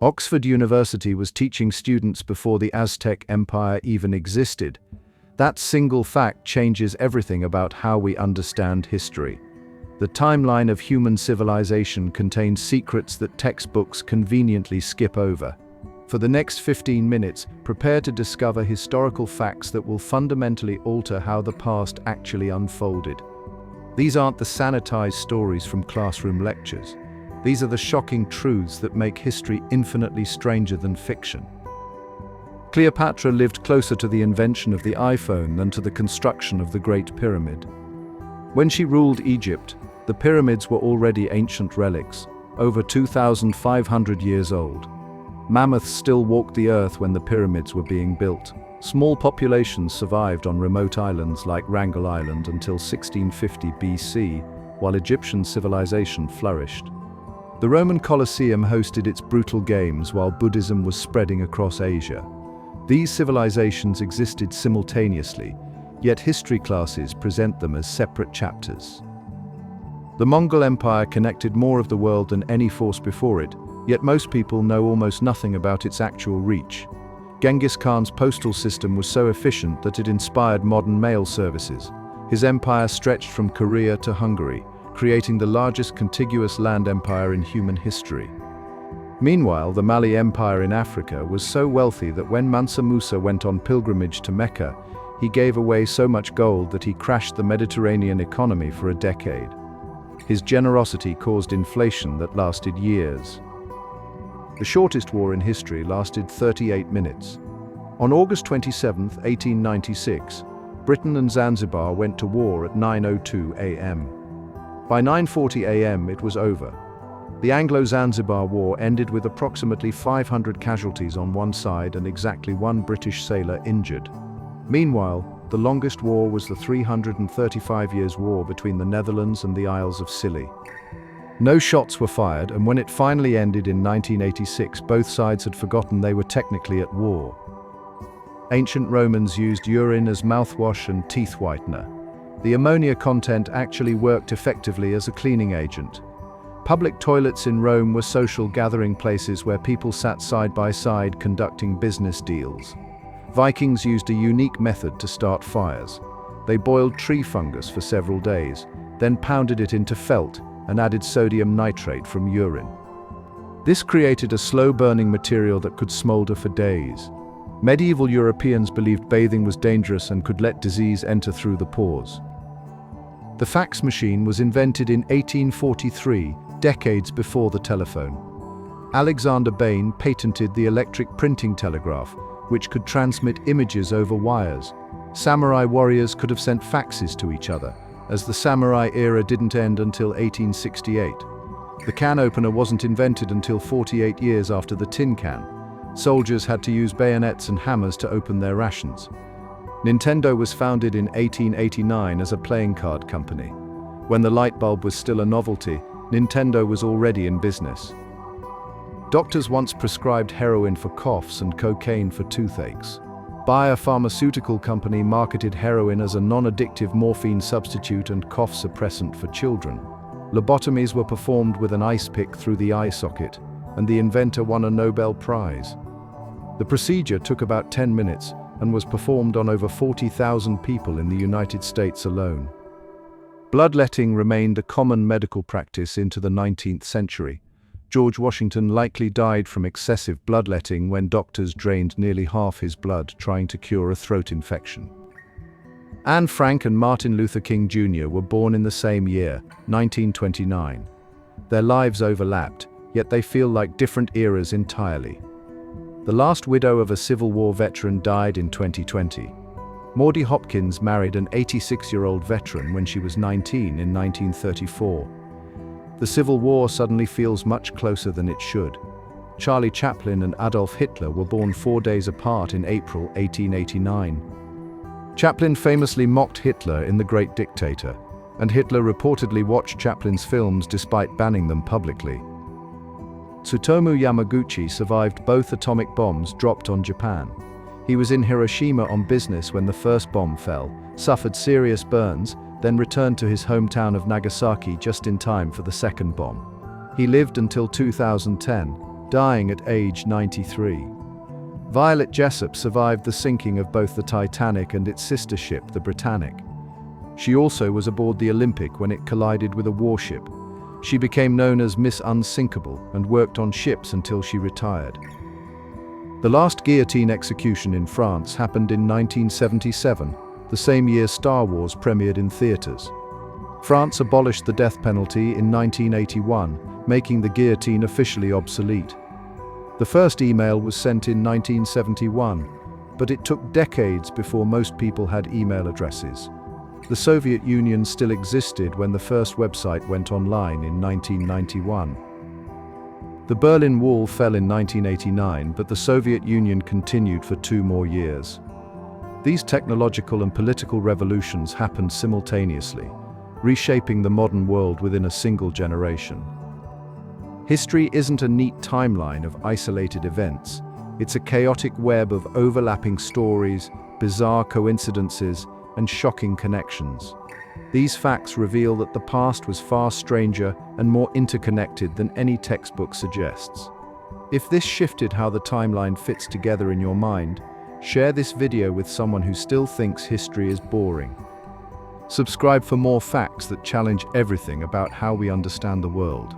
Oxford University was teaching students before the Aztec Empire even existed. That single fact changes everything about how we understand history. The timeline of human civilization contains secrets that textbooks conveniently skip over. For the next 15 minutes, prepare to discover historical facts that will fundamentally alter how the past actually unfolded. These aren't the sanitized stories from classroom lectures. These are the shocking truths that make history infinitely stranger than fiction. Cleopatra lived closer to the invention of the iPhone than to the construction of the Great Pyramid. When she ruled Egypt, the pyramids were already ancient relics, over 2,500 years old. Mammoths still walked the earth when the pyramids were being built. Small populations survived on remote islands like Wrangel Island until 1650 BC, while Egyptian civilization flourished. The Roman Colosseum hosted its brutal games while Buddhism was spreading across Asia. These civilizations existed simultaneously, yet history classes present them as separate chapters. The Mongol Empire connected more of the world than any force before it, yet most people know almost nothing about its actual reach. Genghis Khan's postal system was so efficient that it inspired modern mail services. His empire stretched from Korea to Hungary, creating the largest contiguous land empire in human history. Meanwhile, the Mali Empire in Africa was so wealthy that when Mansa Musa went on pilgrimage to Mecca, he gave away so much gold that he crashed the Mediterranean economy for a decade. His generosity caused inflation that lasted years. The shortest war in history lasted 38 minutes. On August 27, 1896, Britain and Zanzibar went to war at 9:02 a.m. By 9:40 a.m. it was over. The Anglo-Zanzibar War ended with approximately 500 casualties on one side and exactly one British sailor injured. Meanwhile, the longest war was the 335 Years' War between the Netherlands and the Isles of Scilly. No shots were fired, and when it finally ended in 1986, both sides had forgotten they were technically at war. Ancient Romans used urine as mouthwash and teeth whitener. The ammonia content actually worked effectively as a cleaning agent. Public toilets in Rome were social gathering places where people sat side by side conducting business deals. Vikings used a unique method to start fires. They boiled tree fungus for several days, then pounded it into felt and added sodium nitrate from urine. This created a slow-burning material that could smolder for days. Medieval Europeans believed bathing was dangerous and could let disease enter through the pores. The fax machine was invented in 1843, decades before the telephone. Alexander Bain patented the electric printing telegraph, which could transmit images over wires. Samurai warriors could have sent faxes to each other, as the samurai era didn't end until 1868. The can opener wasn't invented until 48 years after the tin can. Soldiers had to use bayonets and hammers to open their rations. Nintendo was founded in 1889 as a playing card company. When the light bulb was still a novelty, Nintendo was already in business. Doctors once prescribed heroin for coughs and cocaine for toothaches. Bayer Pharmaceutical Company marketed heroin as a non-addictive morphine substitute and cough suppressant for children. Lobotomies were performed with an ice pick through the eye socket, and the inventor won a Nobel Prize. The procedure took about 10 minutes and was performed on over 40,000 people in the United States alone. Bloodletting remained a common medical practice into the 19th century. George Washington likely died from excessive bloodletting when doctors drained nearly half his blood trying to cure a throat infection. Anne Frank and Martin Luther King Jr. were born in the same year, 1929. Their lives overlapped, yet they feel like different eras entirely. The last widow of a Civil War veteran died in 2020. Maudie Hopkins married an 86-year-old veteran when she was 19 in 1934. The Civil War suddenly feels much closer than it should. Charlie Chaplin and Adolf Hitler were born 4 days apart in April 1889. Chaplin famously mocked Hitler in The Great Dictator, and Hitler reportedly watched Chaplin's films despite banning them publicly. Tsutomu Yamaguchi survived both atomic bombs dropped on Japan. He was in Hiroshima on business when the first bomb fell, suffered serious burns, then returned to his hometown of Nagasaki just in time for the second bomb. He lived until 2010. dying at age 93. Violet Jessop survived the sinking of both the Titanic and its sister ship, the Britannic. She also was aboard the Olympic when it collided with a warship. She became known as Miss Unsinkable and worked on ships until she retired. The last guillotine execution in France happened in 1977, the same year Star Wars premiered in theaters. France abolished the death penalty in 1981, making the guillotine officially obsolete. The first email was sent in 1971, but it took decades before most people had email addresses. The Soviet Union still existed when the first website went online in 1991. The Berlin Wall fell in 1989, but the Soviet Union continued for 2 more years. These technological and political revolutions happened simultaneously, reshaping the modern world within a single generation. History isn't a neat timeline of isolated events. It's a chaotic web of overlapping stories, bizarre coincidences, and shocking connections. These facts reveal that the past was far stranger and more interconnected than any textbook suggests. If this shifted how the timeline fits together in your mind, share this video with someone who still thinks history is boring. Subscribe for more facts that challenge everything about how we understand the world.